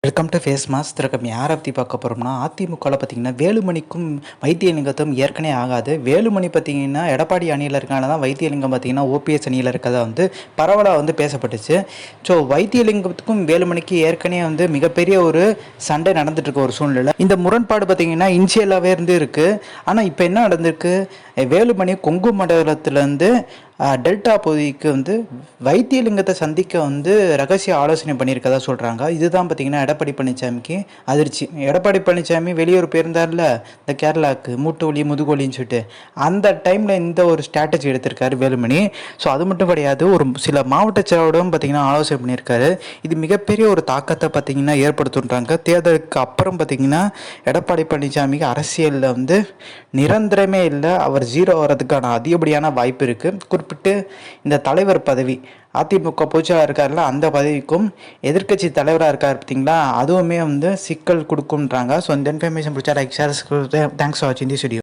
Welcome to ஃபேஸ் மாஸ் திறக்கம். யாரை பற்றி பார்க்க போகிறோம்னா, அதிமுகவில் பார்த்தீங்கன்னா வேலுமணிக்கும் வைத்தியலிங்கத்தும் ஏற்கனவே ஆகாது. வேலுமணி பார்த்தீங்கன்னா எடப்பாடி அணியில் இருக்கனால தான் வைத்தியலிங்கம் பார்த்தீங்கன்னா ஓபிஎஸ் அணியில் இருக்கதா பரவலாக பேசப்பட்டுச்சு. ஸோ வைத்தியலிங்கத்துக்கும் வேலுமணிக்கு ஏற்கனவே மிகப்பெரிய ஒரு சண்டை நடந்துட்டு இருக்க ஒரு சூழ்நிலை. இந்த முரண்பாடு பார்த்தீங்கன்னா இன்சியலாகவே இருக்குது. ஆனால் இப்போ என்ன நடந்திருக்கு, வேலுமணி கொங்கு மண்டலத்திலேருந்து டெல்டா பகுதிக்கு வைத்தியலிங்கத்தை சந்திக்க ரகசிய ஆலோசனை பண்ணியிருக்கதா சொல்கிறாங்க. இதுதான் பார்த்தீங்கன்னா எடப்பாடி பழனிசாமிக்கு அதிர்ச்சி. எடப்பாடி பழனிசாமி வெளியூர் போயிருந்தார்ல, இந்த கேரளாவுக்கு மூட்டு வலி முதுகொலின்னு சொல்லிட்டு, அந்த டைமில் இந்த ஒரு ஸ்ட்ராட்டஜி எடுத்திருக்காரு வேலுமணி. ஸோ அது மட்டும் கிடையாது, ஒரு சில மாவட்ட செயலோடும் பார்த்தீங்கன்னா ஆலோசனை பண்ணியிருக்காரு. இது மிகப்பெரிய ஒரு தாக்கத்தை பார்த்தீங்கன்னா ஏற்படுத்துன்றாங்க. தேர்தலுக்கு அப்புறம் பார்த்தீங்கன்னா எடப்பாடி பழனிசாமிக்கு அரசியலில் நிரந்தரமே இல்லை, அவர் ஜீரோ வர்றதுக்கான அதிகப்படியான வாய்ப்பு இருக்குது. குறிப்பிட்டு இந்த தலைவர் பதவி, அதிமுக பொதுச்செயலாளர் இருக்கார்ல, அந்த பதவிக்கும் எதிர்க்கட்சி தலைவராக இருக்கார் பார்த்தீங்களா, அதுவுமே சிக்கல் கொடுக்குன்றாங்க. ஸோ இந்த இன்ஃபர்மேஷன் பிடிச்சா லைக் ஷேர். தேங்க்ஸ் ஃபார் வாட்சிங் திஸ் வீடியோ.